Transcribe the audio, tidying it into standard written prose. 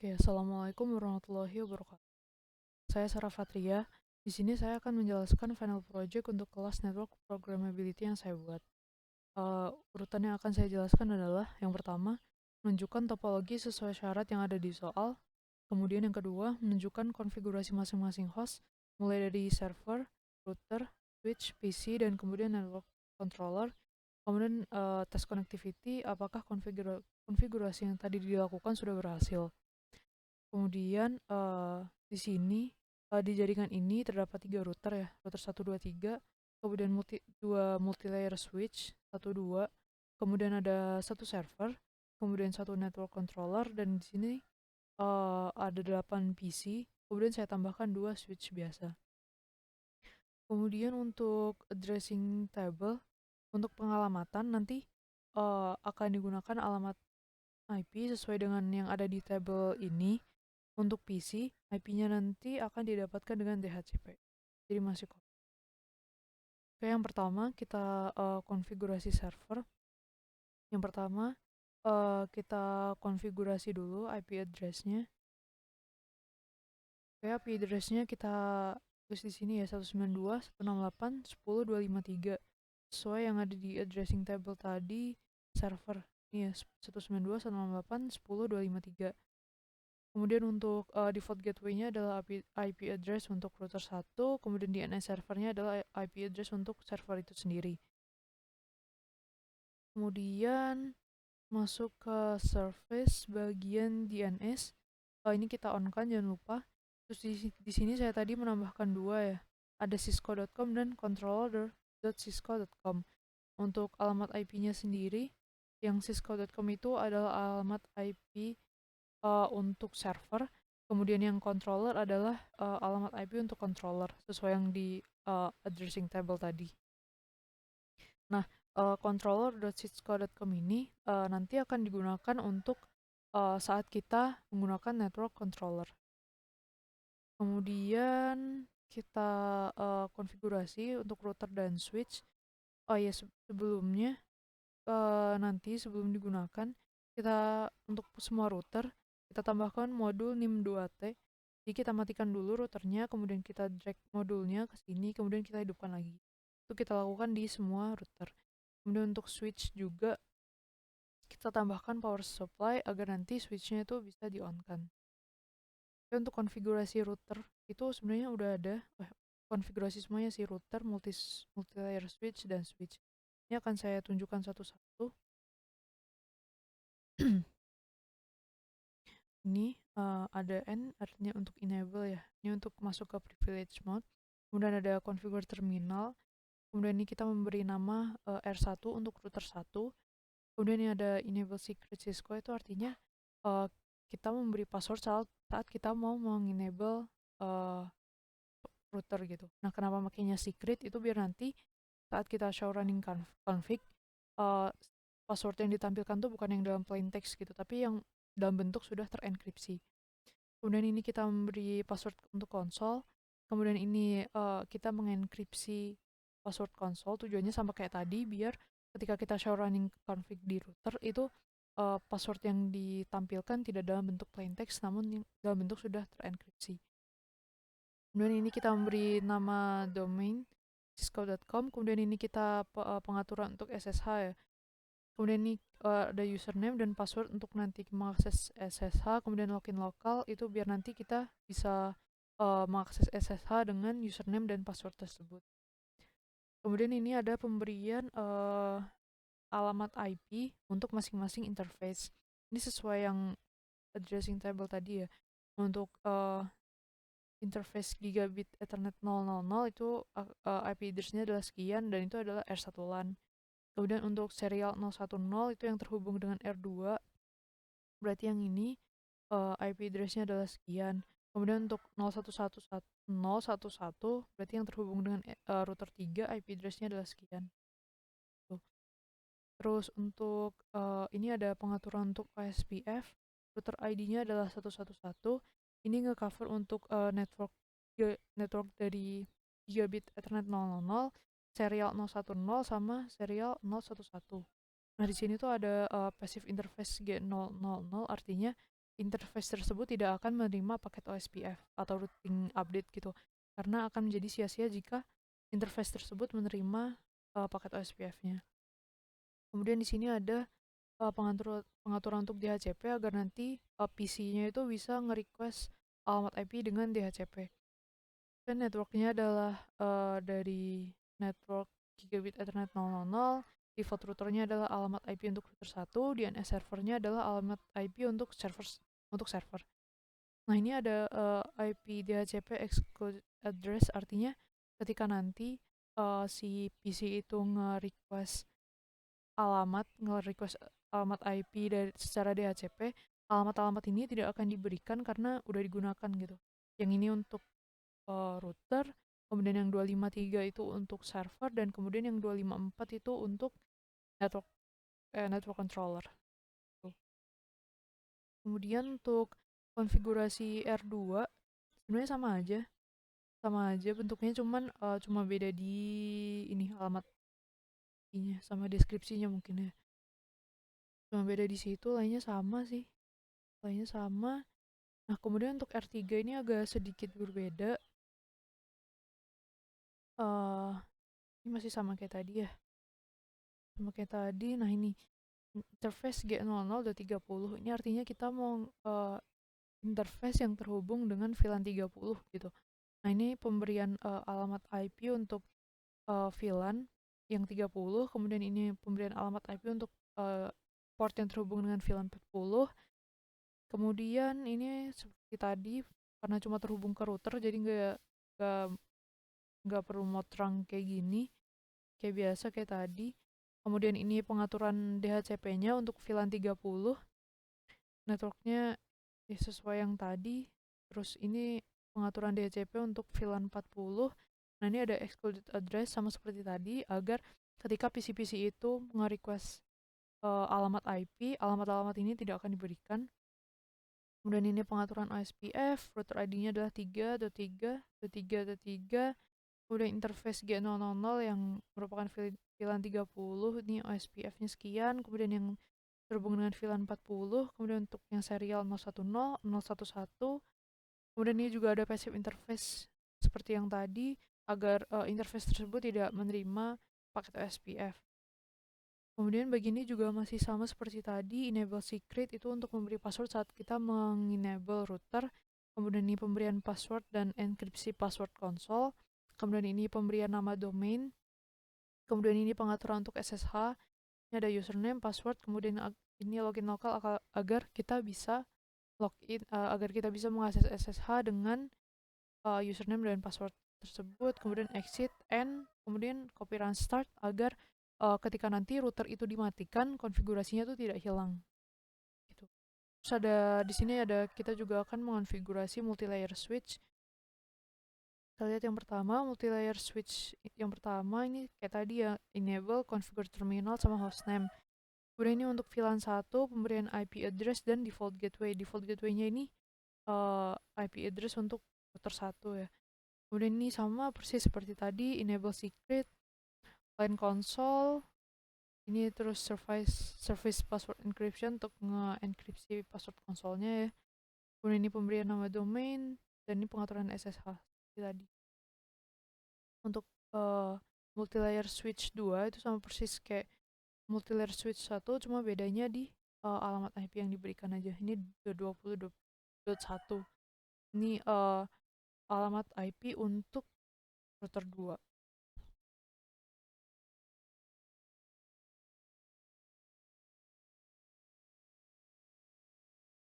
Oke, Assalamualaikum warahmatullahi wabarakatuh. Saya Sarah Fatria. Di sini saya akan menjelaskan final project untuk kelas Network Programmability yang saya buat. Urutan yang akan saya jelaskan adalah yang pertama, menunjukkan topologi sesuai syarat yang ada di soal. Kemudian yang kedua, menunjukkan konfigurasi masing-masing host, mulai dari server, router, switch, PC, dan kemudian network controller. Kemudian tes connectivity, apakah konfigurasi yang tadi dilakukan sudah berhasil. Kemudian di sini di jaringan ini terdapat 3 router ya, router 1, 2, 3, kemudian dua multilayer switch 1, 2, kemudian ada satu server, kemudian satu network controller, dan di sini ada 8 PC, kemudian saya tambahkan 2 switch biasa. Kemudian untuk addressing table, untuk pengalamatan nanti akan digunakan alamat IP sesuai dengan yang ada di tabel ini. Untuk PC, IP-nya nanti akan didapatkan dengan DHCP. Jadi masih kok. Oke, yang pertama kita konfigurasi server. Yang pertama kita konfigurasi dulu IP address-nya. Oke, IP address-nya kita tulis di sini ya, 192.168.10.253. Sesuai yang ada di addressing table tadi, server ini ya, 192.168.10.253. Kemudian untuk default gateway-nya adalah IP address untuk router 1, kemudian DNS servernya adalah IP address untuk server itu sendiri. Kemudian masuk ke service bagian DNS. Ini kita on-kan, jangan lupa. Terus di sini saya tadi menambahkan 2 ya. Ada cisco.com dan controller.cisco.com. Untuk alamat IP-nya sendiri, yang cisco.com itu adalah alamat IP untuk server, kemudian yang controller adalah alamat IP untuk controller, sesuai yang di addressing table tadi. Nah, controller.cisco.com ini nanti akan digunakan untuk saat kita menggunakan network controller. Kemudian kita konfigurasi untuk router dan switch. Oh ya, sebelumnya nanti sebelum digunakan, kita untuk semua router kita tambahkan modul NIM2T. Jadi kita matikan dulu routernya, kemudian kita drag modulnya ke sini, kemudian kita hidupkan lagi. Itu kita lakukan di semua router. Kemudian untuk switch juga kita tambahkan power supply agar nanti switchnya itu bisa di-on-kan. Dan untuk konfigurasi router itu sebenarnya udah ada konfigurasi semuanya sih, router, multi-layer switch, dan switch. Ini akan saya tunjukkan satu-satu. Ini ada N artinya untuk enable ya. Ini untuk masuk ke privilege mode. Kemudian ada configure terminal. Kemudian ini kita memberi nama R1 untuk router 1. Kemudian ini ada enable secret Cisco, itu artinya kita memberi password saat kita mau mengenable router gitu. Nah, kenapa makanya secret? Itu biar nanti saat kita show running config, password yang ditampilkan tuh bukan yang dalam plain text gitu, tapi yang dalam bentuk sudah terenkripsi. Kemudian ini kita memberi password untuk konsol. Kemudian ini kita mengenkripsi password konsol. Tujuannya sama kayak tadi, biar ketika kita show running config di router itu password yang ditampilkan tidak dalam bentuk plain text, namun dalam bentuk sudah terenkripsi. Kemudian ini kita memberi nama domain cisco.com. Kemudian ini kita pengaturan untuk SSH ya. Kemudian ini ada username dan password untuk nanti mengakses SSH, kemudian login lokal itu biar nanti kita bisa mengakses SSH dengan username dan password tersebut. Kemudian ini ada pemberian alamat IP untuk masing-masing interface. Ini sesuai yang addressing table tadi ya. Untuk interface gigabit Ethernet 000 itu IP address-nya adalah sekian, dan itu adalah R1 LAN. Kemudian untuk serial 010 itu yang terhubung dengan R2, berarti yang ini IP address-nya adalah sekian. Kemudian untuk 0111011 berarti yang terhubung dengan router 3, IP address-nya adalah sekian. Tuh. Terus untuk ini ada pengaturan untuk OSPF, router ID-nya adalah 111. Ini nge-cover untuk network dari gigabit Ethernet 000, serial 010 sama serial 011. Nah, di sini tuh ada passive interface G000, artinya interface tersebut tidak akan menerima paket OSPF atau routing update gitu, karena akan menjadi sia-sia jika interface tersebut menerima paket OSPF-nya. Kemudian di sini ada pengaturan untuk DHCP agar nanti PC-nya itu bisa nge-request alamat IP dengan DHCP. Dan networknya adalah dari network gigabit Ethernet 000, default routernya adalah alamat IP untuk router 1, DNS servernya adalah alamat IP untuk server. Nah, ini ada IP DHCP exclude address, artinya ketika nanti si PC itu nge-request alamat IP secara DHCP, alamat-alamat ini tidak akan diberikan karena udah digunakan gitu. Yang ini untuk router, kemudian yang 253 itu untuk server, dan kemudian yang 254 itu untuk network network controller. Tuh. Kemudian untuk konfigurasi R2 sebenarnya sama aja bentuknya, cuman cuma beda di ini alamat ininya sama deskripsinya mungkin ya. Cuma beda di situ, lainnya sama sih. Lainnya sama. Nah, kemudian untuk R3 ini agak sedikit berbeda. eh ini masih sama kayak tadi ya. Sama kayak tadi. Nah, ini interface G00.30. Ini artinya kita mau interface yang terhubung dengan VLAN 30 gitu. Nah, ini pemberian alamat IP untuk VLAN yang 30, kemudian ini pemberian alamat IP untuk port yang terhubung dengan VLAN 40. Kemudian ini seperti tadi, karena cuma terhubung ke router, jadi nggak nggak perlu mau terang kayak gini, kayak biasa kayak tadi. Kemudian ini pengaturan DHCP-nya untuk VLAN 30, networknya ya sesuai yang tadi. Terus ini pengaturan DHCP untuk VLAN 40. Nah, ini ada excluded address sama seperti tadi, agar ketika PC-PC itu nge-request alamat IP, alamat-alamat ini tidak akan diberikan. Kemudian ini pengaturan OSPF, router ID-nya adalah 3.3.3.3. Kemudian interface G000 yang merupakan VLAN 30, ini OSPF-nya sekian. Kemudian yang terhubung dengan VLAN 40, kemudian untuk yang serial 010, 011. Kemudian ini juga ada passive interface seperti yang tadi, agar interface tersebut tidak menerima paket OSPF. Kemudian begini juga masih sama seperti tadi, enable secret itu untuk memberi password saat kita mengenable router. Kemudian ini pemberian password dan enkripsi password konsol. Kemudian ini pemberian nama domain. Kemudian ini pengaturan untuk SSH. Ini ada username, password, kemudian ini login lokal agar kita bisa login, agar kita bisa mengakses SSH dengan username dan password tersebut. Kemudian exit, end, kemudian copy run start agar ketika nanti router itu dimatikan, konfigurasinya tuh tidak hilang. Gitu. Terus ada di sini ada kita juga akan mengonfigurasi multi-layer switch. Kita lihat yang pertama, multi-layer switch yang pertama ini kayak tadi ya, enable, configure terminal, sama hostname. Kemudian ini untuk VLAN 1, pemberian IP address dan default gateway. Default gateway-nya ini IP address untuk router 1 ya. Kemudian ini sama persis seperti tadi, enable secret, line console, ini terus service password encryption untuk nge-enkripsi password konsolnya ya. Kemudian ini pemberian nama domain, dan ini pengaturan SSH seperti tadi. Untuk multilayer switch 2 itu sama persis kayak multilayer switch 1, cuma bedanya di alamat IP yang diberikan aja. Ini 220.1. Ini alamat IP untuk router 2.